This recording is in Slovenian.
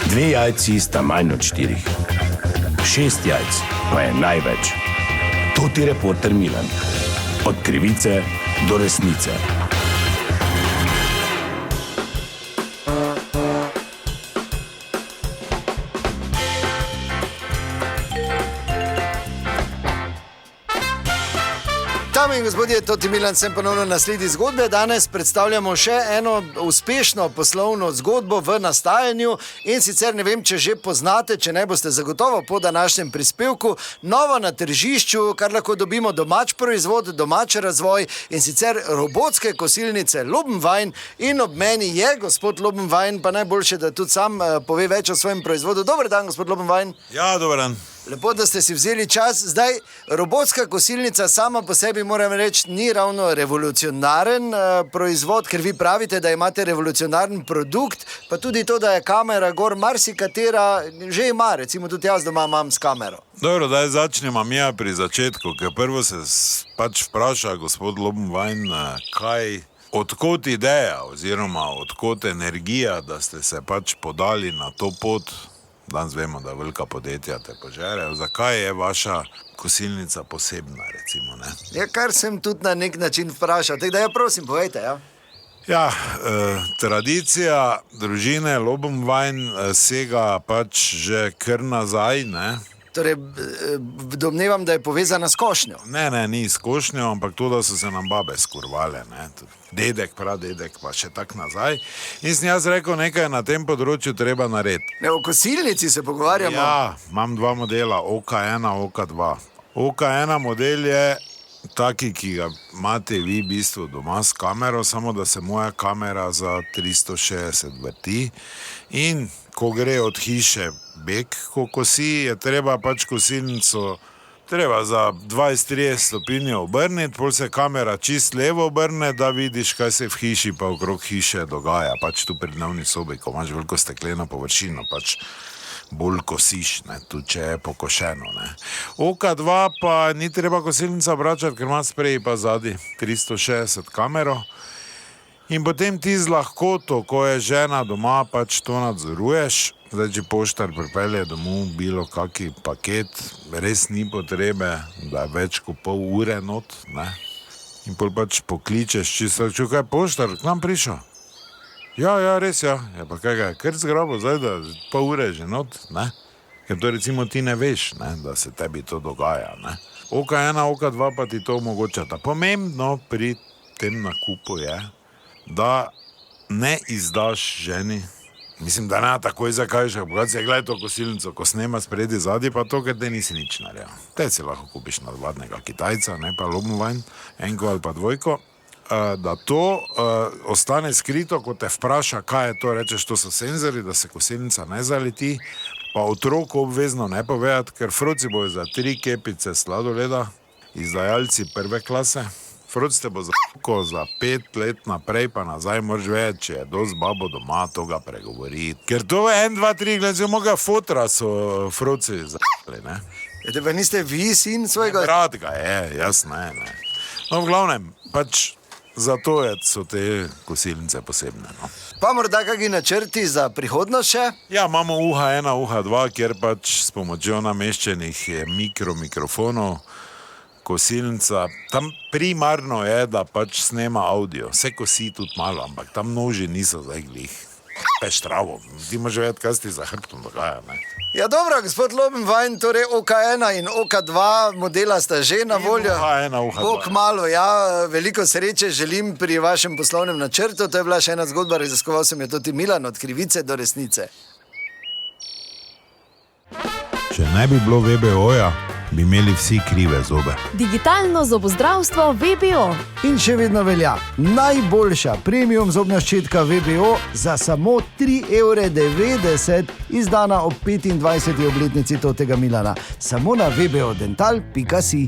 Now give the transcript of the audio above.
2 jajci sta manj od 4. 6 jajc pa je največ. To ti reporter Milan. Od krivice do resnice. Dame in gospodje, Toti Milan, sem ponovno na sledi zgodbe. Danes predstavljamo še eno uspešno poslovno zgodbo v nastajanju in sicer ne vem, če že poznate, če ne boste zagotovo po današnjem prispevku, novo na tržišču, kar lahko dobimo domač proizvod, domač razvoj in sicer robotske kosilnice Lobenwein in ob meni je gospod Lobenwein, pa najboljše, da tudi sam pove več o svojem proizvodu. Dober dan, gospod Lobenwein. Ja, dober dan. Lepo, da ste si vzeli čas. Zdaj, robotska kosilnica sama po sebi, moram reči, ni ravno revolucionaren proizvod, ker vi pravite, da imate revolucionaren produkt, pa tudi to, da je kamera gor, marsikatera že ima, recimo tudi jaz doma imam s kamero. Dobro, daj začnemo mija pri začetku, ker prvo se pač vpraša gospod Lobenwein, odkot ideja oziroma odkot energija, da ste se pač podali na to pot. Danes vemo, da velika podjetja te požerejo. Zakaj je vaša kosilnica posebna, recimo, ne? Ja, kar sem tudi na nek način vprašal. Tako da ja, prosim, povejte, ja. Ja, tradicija družine Lobenwein sega pač že kar nazaj, ne? Torej, domnevam, da je povezana s košnjo. Ne, ni s košnjo, ampak to, da so se nam babe skurvale, ne? Dedek, pradedek, pa še tak nazaj. In sem jaz rekel, nekaj na tem področju treba narediti. Ne, o kosilnici se pogovarjamo. Ja, imam 2 modela, OK1, OK2. OK1 model je taki, ki ga imate vi v bistvu doma s kamero, samo da se moja kamera za 360 vrti. In ko gre od hiše bek, ko kosi, je treba pač kosilnico za 20-30 stopinj obrniti, pol se kamera čist levo obrne, da vidiš, kaj se v hiši pa okrog hiše dogaja. Pač tu pri dnevni sobi, ko imaš veliko stekleno površino, pač bolj kosiš, ne, tudi če je pokošeno, ne. OK2 pa ni treba kosilnica obračati, ker ima sprej pa zadnji 360 kamero. In potem ti z lahkoto, ko je žena doma, pač to nadzoruješ. Zdaj, če poštar pripelje domov bilo kaki paket, res ni potrebe, da je več kot pol ure not, ne. In pol pač pokličeš, čisto, kaj poštar, k nam prišel? Ja, res, ja. Ja, pa kaj ga je, kar zgrabo, zdaj, da pol ure že not, ne. Ker to recimo ti ne veš, ne, da se tebi to dogaja, ne. OK1, OK2 pa ti to omogočata. Pomembno pri tem nakupu je, da ne izdaš ženi, mislim, da ne takoj zakajš, bogati si, gledaj to kosilnico, ko snema spredi zadnji, pa to, ker te nisi nič naredil. Te si lahko kupiš navadnega Kitajca, ne pa Lobenwein, 1 ali pa 2, da to ostane skrito, ko te vpraša, kaj je to, rečeš, to so senzori, da se kosilnica ne zaleti, pa otroku obvezno ne povedati, ker froci bojo za 3 kepice sladoleda, izdajalci 1. klase. Froc te bo za 5 let naprej pa nazaj moraš vedeti, če je dosti babo doma, to ga pregovoriti. Ker to je 1, 2, 3, gledaj, moga fotra so froci za***li, ne. Ete pa niste vi sin svojega? Brat ga je, jaz ne. No, v glavnem, pač zato so te kosilnice posebne, no. Pa morda kakšni načrti za prihodnost še? Ja, imamo UH1, UH2, kjer pač s pomočjo nameščenih mikrofonov kosilnica, tam primarno je, da pač snema audio. Vse kosi tudi malo, ampak tam noži niso zdaj glih. Peštravo. Ti moraš vedeti, kaj ti za hrbtom dogaja, ne. Ja, dobro, gospod Lobenwein, torej OK1 in OK2 modela sta že na voljo. UH1, UH2. Bog malo, ja, veliko sreče želim pri vašem poslovnem načrtu. To je bila še ena zgodba, raziskoval sem jo Toti Milan, od krivice do resnice. Če ne bi bilo VBO-ja, bi imeli vsi krive zobe. Digitalno zobozdravstvo VBO. In še vedno velja najboljša premium zobna ščetka VBO za samo 3,90 €, izdana ob 25. obletnici Totega Milana. Samo na vbodental.si.